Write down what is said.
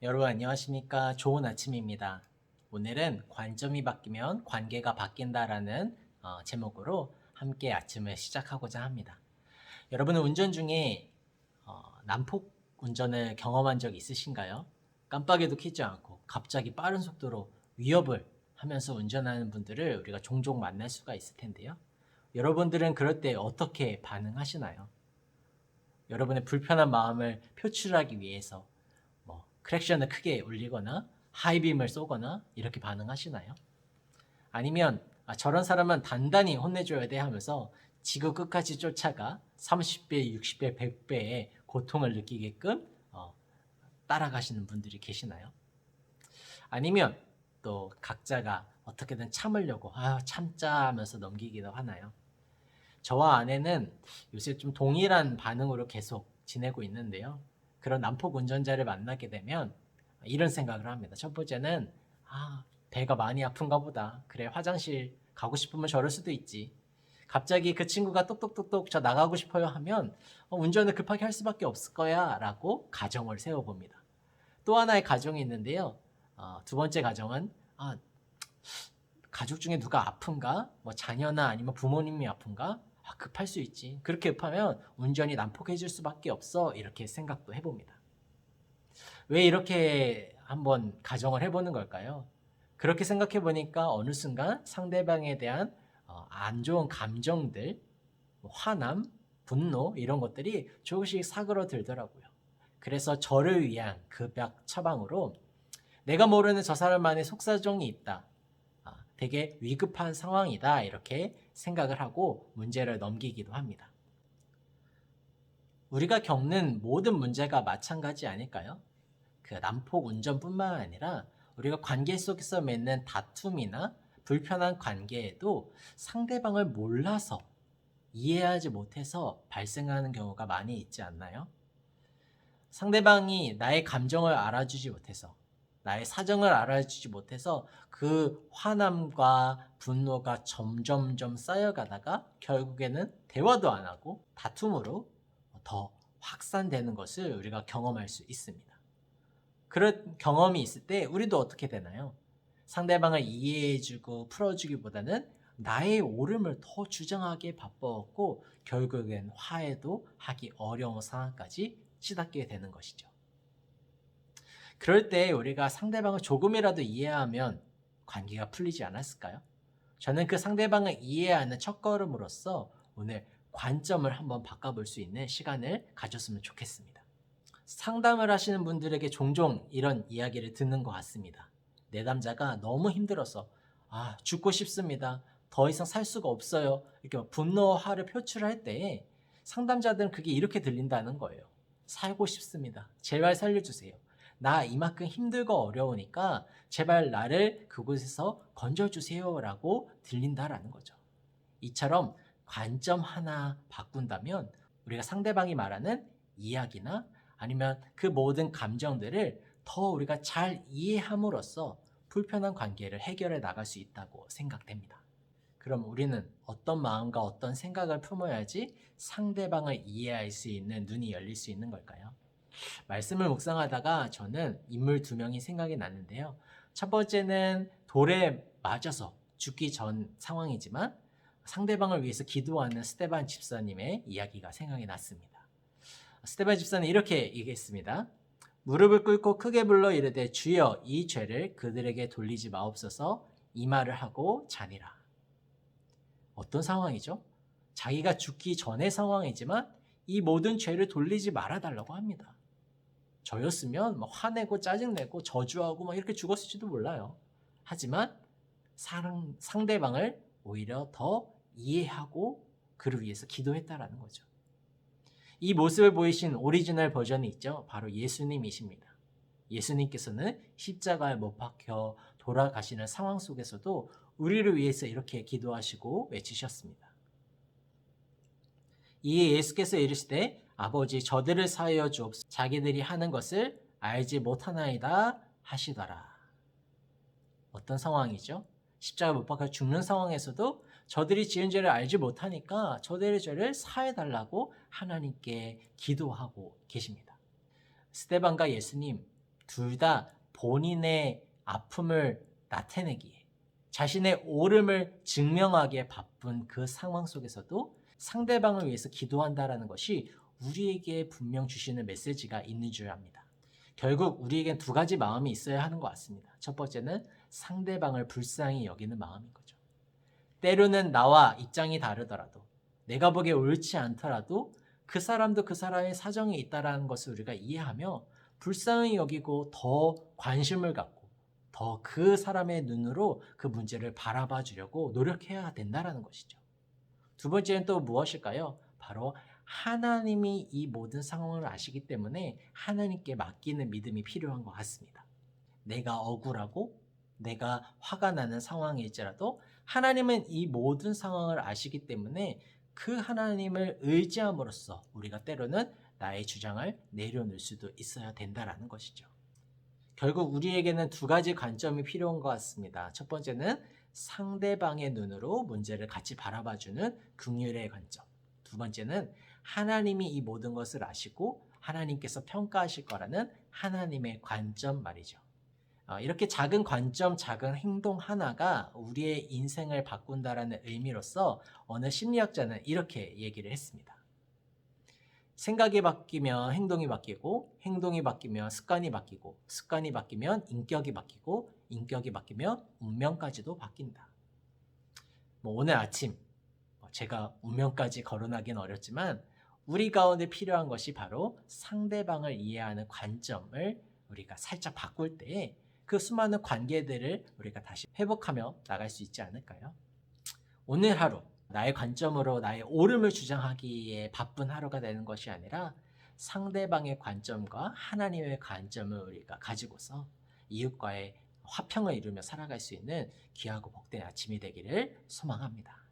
여러분 안녕하십니까? 좋은 아침입니다. 오늘은 관점이 바뀌면 관계가 바뀐다라는 제목으로 함께 아침을 시작하고자 합니다. 여러분은 운전 중에 난폭 운전을 경험한 적 있으신가요? 깜빡이도 켜지 않고 갑자기 빠른 속도로 위협을 하면서 운전하는 분들을 우리가 종종 만날 수가 있을 텐데요. 여러분들은 그럴 때 어떻게 반응하시나요? 여러분의 불편한 마음을 표출하기 위해서 크랙션을 크게 울리거나 하이빔을 쏘거나 이렇게 반응하시나요? 아니면 저런 사람은 단단히 혼내줘야 돼 하면서 지구 끝까지 쫓아가 30배, 60배, 100배의 고통을 느끼게끔 따라가시는 분들이 계시나요? 아니면 또 각자가 어떻게든 참으려고 참자 하면서 넘기기도 하나요? 저와 아내는 요새 좀 동일한 반응으로 계속 지내고 있는데요. 그런 난폭 운전자를 만나게 되면 이런 생각을 합니다. 첫 번째는 배가 많이 아픈가 보다. 그래, 화장실 가고 싶으면 저럴 수도 있지. 갑자기 그 친구가 똑똑똑똑 저 나가고 싶어요 하면 운전을 급하게 할 수밖에 없을 거야 라고 가정을 세워봅니다. 또 하나의 가정이 있는데요. 두 번째 가정은 가족 중에 누가 아픈가? 뭐 자녀나 아니면 부모님이 아픈가? 급할 수 있지. 그렇게 급하면 운전이 난폭해질 수밖에 없어. 이렇게 생각도 해봅니다. 왜 이렇게 한번 가정을 해보는 걸까요? 그렇게 생각해 보니까 어느 순간 상대방에 대한 안 좋은 감정들, 화남, 분노 이런 것들이 조금씩 사그러들더라고요. 그래서 저를 위한 급약 처방으로 내가 모르는 저 사람만의 속사정이 있다. 되게 위급한 상황이다. 이렇게 생각을 하고 문제를 넘기기도 합니다. 우리가 겪는 모든 문제가 마찬가지 아닐까요? 그 난폭 운전뿐만 아니라 우리가 관계 속에서 맺는 다툼이나 불편한 관계에도 상대방을 몰라서 이해하지 못해서 발생하는 경우가 많이 있지 않나요? 상대방이 나의 감정을 알아주지 못해서 나의 사정을 알아주지 못해서 그 화남과 분노가 점점점 쌓여가다가 결국에는 대화도 안 하고 다툼으로 더 확산되는 것을 우리가 경험할 수 있습니다. 그런 경험이 있을 때 우리도 어떻게 되나요? 상대방을 이해해주고 풀어주기보다는 나의 옳음을 더 주장하기에 바빠왔고 결국엔 화해도 하기 어려운 상황까지 치닫게 되는 것이죠. 그럴 때 우리가 상대방을 조금이라도 이해하면 관계가 풀리지 않았을까요? 저는 그 상대방을 이해하는 첫걸음으로써 오늘 관점을 한번 바꿔볼 수 있는 시간을 가졌으면 좋겠습니다. 상담을 하시는 분들에게 종종 이런 이야기를 듣는 것 같습니다. 내담자가 너무 힘들어서 죽고 싶습니다. 더 이상 살 수가 없어요. 이렇게 분노와 화를 표출할 때 상담자들은 그게 이렇게 들린다는 거예요. 살고 싶습니다. 제발 살려주세요. 나 이만큼 힘들고 어려우니까 제발 나를 그곳에서 건져주세요 라고 들린다라는 거죠. 이처럼 관점 하나 바꾼다면 우리가 상대방이 말하는 이야기나 아니면 그 모든 감정들을 더 우리가 잘 이해함으로써 불편한 관계를 해결해 나갈 수 있다고 생각됩니다. 그럼 우리는 어떤 마음과 어떤 생각을 품어야지 상대방을 이해할 수 있는 눈이 열릴 수 있는 걸까요? 말씀을 묵상하다가 저는 인물 두 명이 생각이 났는데요. 첫 번째는 돌에 맞아서 죽기 전 상황이지만 상대방을 위해서 기도하는 스테반 집사님의 이야기가 생각이 났습니다. 스테반 집사는 이렇게 얘기했습니다. 무릎을 꿇고 크게 불러 이르되 주여 이 죄를 그들에게 돌리지 마옵소서 이 말을 하고 자니라. 어떤 상황이죠? 자기가 죽기 전의 상황이지만 이 모든 죄를 돌리지 말아달라고 합니다. 저였으면 화내고 짜증내고 저주하고 이렇게 죽었을지도 몰라요. 하지만 상대방을 오히려 더 이해하고 그를 위해서 기도했다라는 거죠. 이 모습을 보이신 오리지널 버전이 있죠. 바로 예수님이십니다. 예수님께서는 십자가에 못 박혀 돌아가시는 상황 속에서도 우리를 위해서 이렇게 기도하시고 외치셨습니다. 이에 예수께서 이르시되 아버지 저들을 사하여 주옵소서 자기들이 하는 것을 알지 못하나이다 하시더라. 어떤 상황이죠? 십자가 못 박혀 죽는 상황에서도 저들이 지은 죄를 알지 못하니까 저들의 죄를 사해달라고 하나님께 기도하고 계십니다. 스데반과 예수님 둘 다 본인의 아픔을 나타내기에 자신의 옳음을 증명하기에 바쁜 그 상황 속에서도 상대방을 위해서 기도한다라는 것이 우리에게 분명 주시는 메시지가 있는 줄 압니다. 결국 우리에겐 두 가지 마음이 있어야 하는 것 같습니다. 첫 번째는 상대방을 불쌍히 여기는 마음인 거죠. 때로는 나와 입장이 다르더라도 내가 보기에 옳지 않더라도 그 사람도 그 사람의 사정이 있다는 것을 우리가 이해하며 불쌍히 여기고 더 관심을 갖고 더 그 사람의 눈으로 그 문제를 바라봐 주려고 노력해야 된다는 것이죠. 두 번째는 또 무엇일까요? 바로 하나님이 이 모든 상황을 아시기 때문에 하나님께 맡기는 믿음이 필요한 것 같습니다. 내가 억울하고 내가 화가 나는 상황일지라도 하나님은 이 모든 상황을 아시기 때문에 그 하나님을 의지함으로써 우리가 때로는 나의 주장을 내려놓을 수도 있어야 된다는 것이죠. 결국 우리에게는 두 가지 관점이 필요한 것 같습니다. 첫 번째는 상대방의 눈으로 문제를 같이 바라봐주는 긍휼의 관점. 두 번째는 하나님이 이 모든 것을 아시고 하나님께서 평가하실 거라는 하나님의 관점 말이죠. 이렇게 작은 관점, 작은 행동 하나가 우리의 인생을 바꾼다라는 의미로서 어느 심리학자는 이렇게 얘기를 했습니다. 생각이 바뀌면 행동이 바뀌고, 행동이 바뀌면 습관이 바뀌고, 습관이 바뀌면 인격이 바뀌고, 인격이 바뀌면 운명까지도 바뀐다. 오늘 아침 제가 운명까지 거론하기는 어렵지만 우리 가운데 필요한 것이 바로 상대방을 이해하는 관점을 우리가 살짝 바꿀 때 그 수많은 관계들을 우리가 다시 회복하며 나갈 수 있지 않을까요? 오늘 하루 나의 관점으로 나의 옳음을 주장하기에 바쁜 하루가 되는 것이 아니라 상대방의 관점과 하나님의 관점을 우리가 가지고서 이웃과의 화평을 이루며 살아갈 수 있는 귀하고 복된 아침이 되기를 소망합니다.